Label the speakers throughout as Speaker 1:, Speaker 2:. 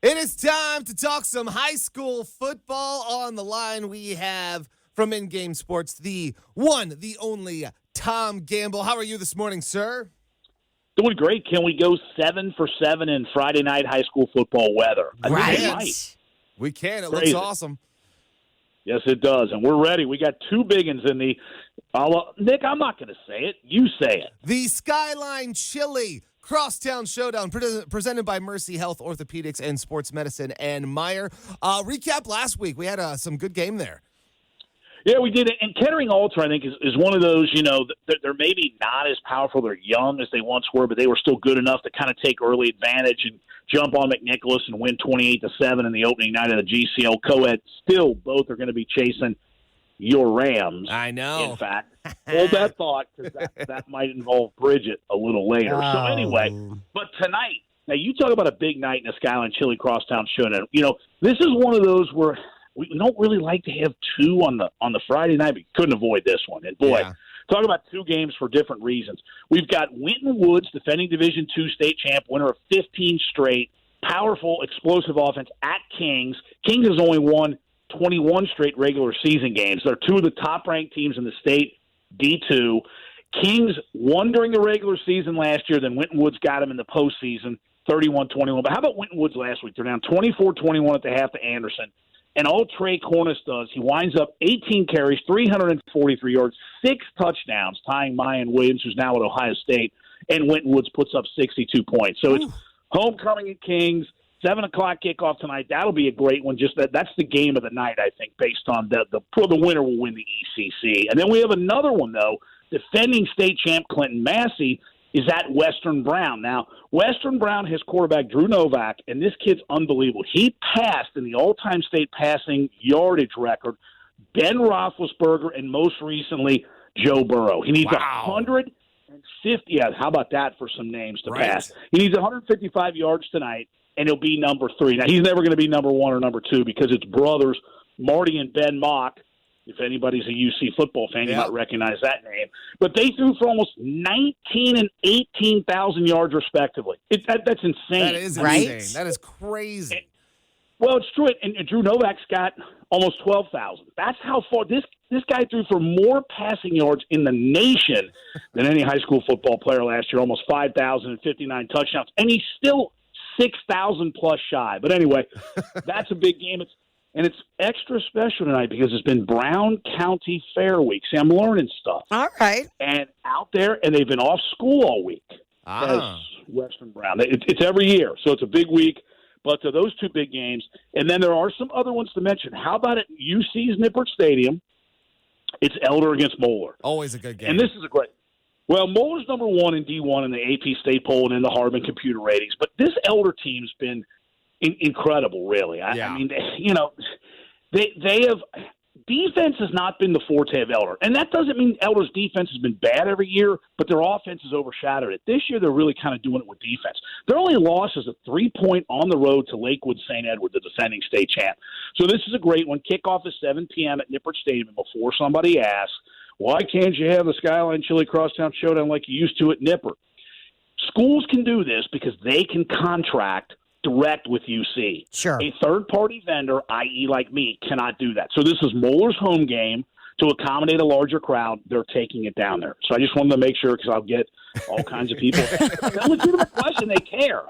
Speaker 1: It is time to talk some high school football. On the line, we have from In-Game Sports, the one, the only Tom Gamble. How are you this morning, sir?
Speaker 2: Doing great. Can we go 7 for 7 in Friday night high school football weather?
Speaker 1: Right. We can. It
Speaker 2: Crazy.
Speaker 1: looks awesome.
Speaker 2: Yes, it does. And we're ready. We got two big ones in the Nick, I'm not going to say it. You say it.
Speaker 1: The Skyline Chili Crosstown Showdown, presented by Mercy Health Orthopedics and Sports Medicine and Meyer. Recap last week. We had some good game there.
Speaker 2: Yeah, we did it. And Kettering Alter, I think, is one of those, they're maybe not as powerful. They're young as they once were, but they were still good enough to kind of take early advantage and jump on McNicholas and win 28-7 in the opening night of the GCL Co-Ed. Still, both are going to be chasing your Rams.
Speaker 1: I know.
Speaker 2: In fact, hold that thought, because that might involve Bridget a little later. So anyway, but tonight, now you talk about a big night in the Skyline Chili Crosstown Showdown. This is one of those where we don't really like to have two on the Friday night, but couldn't avoid this one. And boy, talk about two games for different reasons. We've got Winton Woods, defending Division II state champ, winner of 15 straight, powerful, explosive offense at Kings. Kings has only won 21 straight regular season games. They're two of the top-ranked teams in the state, D2. Kings won during the regular season last year, then Winton Woods got them in the postseason, 31-21. But how about Winton Woods last week? They're down 24-21 at the half to Anderson. And all Trey Cornish does, he winds up 18 carries, 343 yards, 6 touchdowns, tying Mayan Williams, who's now at Ohio State, and Winton Woods puts up 62 points. So it's homecoming at Kings, 7 o'clock kickoff tonight. That'll be a great one. That's the game of the night, I think, based on the winner will win the ECC. And then we have another one, though. Defending state champ Clinton Massey is at Western Brown. Now, Western Brown has quarterback Drew Novak, and this kid's unbelievable. He passed in the all-time state passing yardage record Ben Roethlisberger and most recently Joe Burrow. He needs 150. Yeah, how about that for some names to pass? He needs 155 yards tonight, and he'll be number 3. Now, he's never going to be number 1 or number 2 because it's brothers Marty and Ben Mock. If anybody's a UC football fan, you might recognize that name. But they threw for almost 19 and 18,000 yards, respectively. That's insane.
Speaker 1: That is insane. That is crazy.
Speaker 2: Well, it's true. And Drew Novak's got almost 12,000. That's how far this guy threw for more passing yards in the nation than any high school football player last year, almost 5,059 touchdowns. And he's still 6,000 plus shy. But anyway, that's a big game. And it's extra special tonight because it's been Brown County Fair Week. See, I'm learning stuff.
Speaker 3: All right.
Speaker 2: And out there, and they've been off school all week as Western Brown. It's every year, so it's a big week. But those two big games. And then there are some other ones to mention. How about at UC's Nippert Stadium? It's Elder against Moeller.
Speaker 1: Always a good game.
Speaker 2: And this is a great – well, Moeller's number 1 in D1 in the AP State Poll and in the Hardman computer ratings. But this Elder team's been – incredible, really. I mean, they have defense has not been the forte of Elder, and that doesn't mean Elder's defense has been bad every year, but their offense has overshadowed it. This year, they're really kind of doing it with defense. Their only loss is a 3-point on the road to Lakewood St. Edward, the defending state champ. So this is a great one. Kickoff is 7 p.m. at Nippert Stadium. Before somebody asks, why can't you have the Skyline Chili Crosstown Showdown like you used to at Nippert? Schools can do this because they can contract direct with UC.
Speaker 3: Sure.
Speaker 2: A third-party vendor, i.e. like me, cannot do that. So this is Moeller's home game. To accommodate a larger crowd, they're taking it down there. So I just wanted to make sure because I'll get all kinds of people. That's a legitimate question. They care.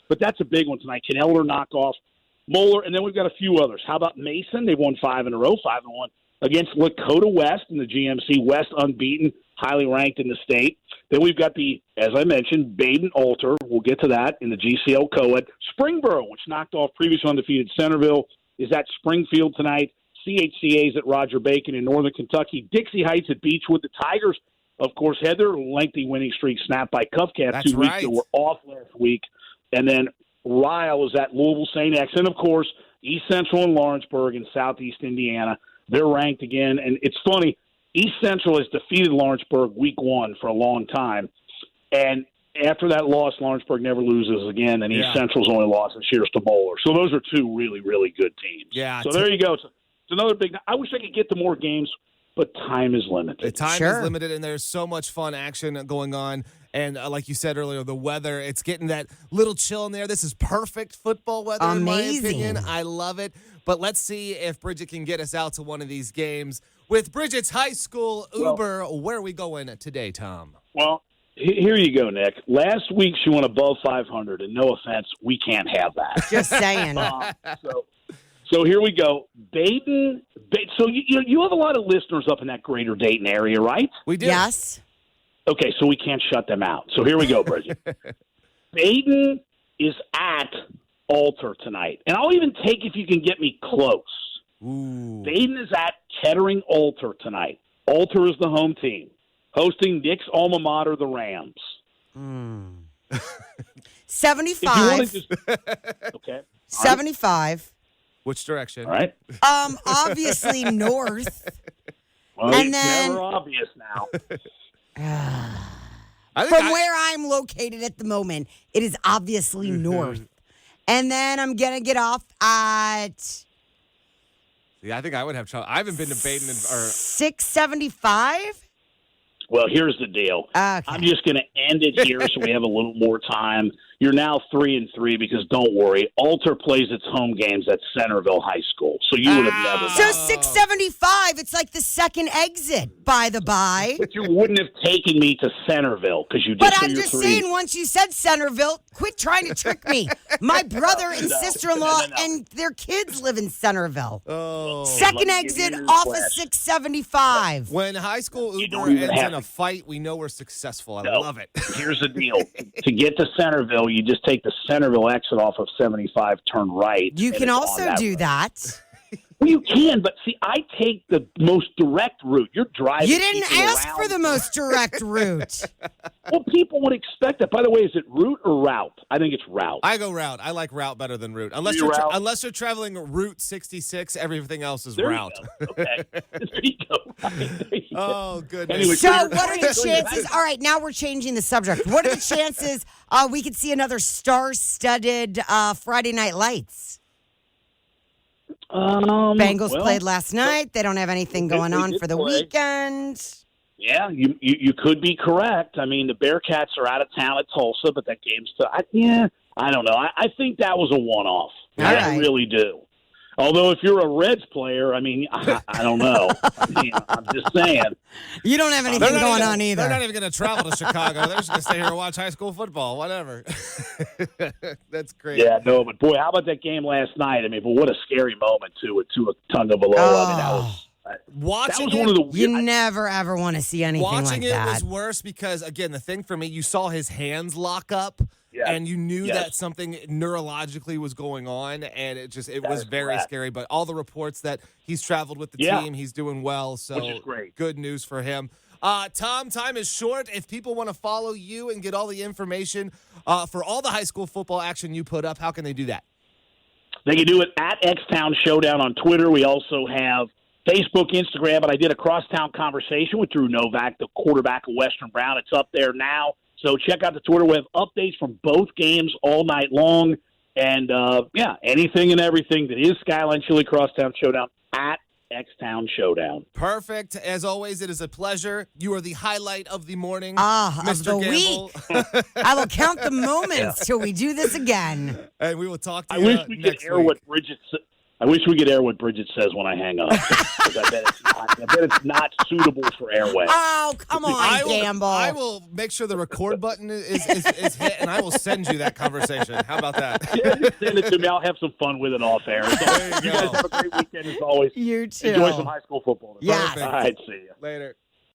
Speaker 2: But that's a big one tonight. Can Elder knock off Moeller? And then we've got a few others. How about Mason? They've won 5 in a row, 5-1 against Lakota West in the GMC West, unbeaten, highly ranked in the state. Then we've got as I mentioned, Baden Alter. We'll get to that in the GCL Co-Ed. Springboro, which knocked off previously undefeated Centerville, is at Springfield tonight. CHCA's at Roger Bacon in Northern Kentucky. Dixie Heights at Beechwood. The Tigers, of course, had their lengthy winning streak snapped by Cufcats 2 weeks ago. Were off last week. And then Ryle is at Louisville St. X. And, of course, East Central and Lawrenceburg in southeast Indiana. They're ranked again. And it's funny. East Central has defeated Lawrenceburg week 1 for a long time. And after that loss, Lawrenceburg never loses again, and East Central's only loss this year is to Moeller. So those are two really, really good teams.
Speaker 1: Yeah.
Speaker 2: So there you go. It's another big – I wish I could get to more games, but time is limited.
Speaker 1: The time is limited, and there's so much fun action going on. And like you said earlier, the weather, it's getting that little chill in there. This is perfect football weather, in my opinion. I love it. But let's see if Bridget can get us out to one of these games. With Bridget's high school Uber, where are we going today, Tom?
Speaker 2: Well, here you go, Nick. Last week she went above 500, and no offense, we can't have that.
Speaker 3: Just saying.
Speaker 2: So here we go. Dayton. So you have a lot of listeners up in that greater Dayton area, right?
Speaker 1: We do.
Speaker 3: Yes.
Speaker 2: Okay, so we can't shut them out. So here we go, Bridget. Dayton is at Alter tonight. And I'll even take if you can get me close.
Speaker 1: Ooh.
Speaker 2: Dayton is at Kettering Alter tonight. Alter is the home team, hosting Nick's alma mater, the Rams.
Speaker 3: 75.
Speaker 2: Okay.
Speaker 3: 75.
Speaker 1: Which direction?
Speaker 2: All right.
Speaker 3: Obviously north.
Speaker 2: Well,
Speaker 3: And
Speaker 2: it's
Speaker 3: then-
Speaker 2: never obvious now.
Speaker 3: Where I'm located at the moment, it is obviously north. And then I'm going to get off at
Speaker 1: Yeah, I think I would have trouble. I haven't been to Baden
Speaker 3: 675.
Speaker 2: Well, here's the deal.
Speaker 3: Okay.
Speaker 2: I'm just going to end it here so we have a little more time. You're now 3-3 because don't worry, Alter plays its home games at Centerville High School, so you would have never.
Speaker 3: So 675, it's like the second exit, by the by.
Speaker 2: But you wouldn't have taken me to Centerville because you.
Speaker 3: But
Speaker 2: so
Speaker 3: I'm
Speaker 2: you're
Speaker 3: just
Speaker 2: 3.
Speaker 3: saying, once you said Centerville, quit trying to trick me. My brother and sister-in-law and their kids live in Centerville.
Speaker 1: Oh.
Speaker 3: Second
Speaker 2: let me give
Speaker 3: exit
Speaker 2: you a
Speaker 3: off of
Speaker 2: flash.
Speaker 3: 675.
Speaker 1: When high school Uber
Speaker 2: don't even
Speaker 1: ends
Speaker 2: have
Speaker 1: in a
Speaker 2: to-
Speaker 1: fight, we know we're successful. I
Speaker 2: No.
Speaker 1: love it.
Speaker 2: Here's the deal. To get to Centerville, you just take the Centerville exit off of 75, turn right.
Speaker 3: You
Speaker 2: and
Speaker 3: can
Speaker 2: it's
Speaker 3: also
Speaker 2: on that
Speaker 3: do
Speaker 2: road.
Speaker 3: that.
Speaker 2: Well, you can, but see, I take the most direct route. You're driving.
Speaker 3: You didn't
Speaker 2: people
Speaker 3: ask
Speaker 2: around.
Speaker 3: for the most direct route.
Speaker 2: Well, people would expect that. By the way, is it route or route? I think it's route.
Speaker 1: I go route. I like route better than route. Unless
Speaker 2: You
Speaker 1: you're
Speaker 2: route?
Speaker 1: unless you're traveling Route 66, everything else is
Speaker 2: There
Speaker 1: route.
Speaker 2: you go. Okay. There you go. Right, there you go.
Speaker 1: Oh, goodness.
Speaker 2: Anyway,
Speaker 3: So
Speaker 2: Peter,
Speaker 3: what are the
Speaker 2: so
Speaker 3: chances? All right, now we're changing the subject. What are the chances we could see another star-studded Friday Night Lights? Bengals
Speaker 2: well,
Speaker 3: played last night. They don't have anything
Speaker 2: they
Speaker 3: going on
Speaker 2: did
Speaker 3: for the
Speaker 2: play.
Speaker 3: weekend.
Speaker 2: Yeah, you could be correct. I mean, the Bearcats are out of town at Tulsa, but that game's still. I don't know. I think that was a one-off.
Speaker 3: All
Speaker 2: I
Speaker 3: right.
Speaker 2: really do. Although, if you're a Reds player, I mean, I don't know. I mean, I'm just saying.
Speaker 3: You don't have anything going on
Speaker 1: They're not
Speaker 3: either.
Speaker 1: even going to travel to Chicago. They're just going to stay here and watch high school football. Whatever. That's great.
Speaker 2: Yeah, no, but boy, how about that game last night? I mean, but what a scary moment too with Tua Tagovailoa. I mean, that was
Speaker 1: Watching
Speaker 2: one of the
Speaker 3: You
Speaker 2: weird.
Speaker 3: never, ever want to see anything
Speaker 1: Watching
Speaker 3: like
Speaker 1: it
Speaker 3: that.
Speaker 1: was worse because, again, the thing for me, you saw his hands lock up,
Speaker 2: Yes.
Speaker 1: and you knew
Speaker 2: Yes.
Speaker 1: that something neurologically was going on, and it
Speaker 2: That
Speaker 1: was
Speaker 2: is
Speaker 1: very
Speaker 2: correct.
Speaker 1: scary. But all the reports that he's traveled with the
Speaker 2: Yeah.
Speaker 1: team, he's doing well, so
Speaker 2: Which is great.
Speaker 1: good news for him. Tom, time is short. If people want to follow you and get all the information for all the high school football action you put up, how can they do that?
Speaker 2: They can do it at Xtown Showdown on Twitter. We also have Facebook, Instagram, but I did a crosstown conversation with Drew Novak, the quarterback of Western Brown. It's up there now. So check out the Twitter. We have updates from both games all night long. And, anything and everything that is Skyline Chili Crosstown Showdown at Xtown Showdown.
Speaker 1: Perfect. As always, it is a pleasure. You are the highlight of the morning,
Speaker 3: of
Speaker 1: Mr.
Speaker 3: the
Speaker 1: Gamble.
Speaker 3: week. I will count the moments till we do this again.
Speaker 1: And we will talk to
Speaker 2: I
Speaker 1: you
Speaker 2: wish we could
Speaker 1: next
Speaker 2: air
Speaker 1: week.
Speaker 2: what Bridget said. I wish we could air what Bridget says when I hang up. 'Cause I bet it's not suitable for airway.
Speaker 3: Oh, come on, Gamble.
Speaker 1: I will make sure the record button is hit, and I will send you that conversation. How about that?
Speaker 2: Yeah, just send it to me. I'll have some fun with it off air. So,
Speaker 1: There you
Speaker 2: you
Speaker 1: go.
Speaker 2: guys have a great weekend as always.
Speaker 3: You too.
Speaker 2: Enjoy some high school football.
Speaker 3: Yes.
Speaker 2: All right, see you.
Speaker 1: Later.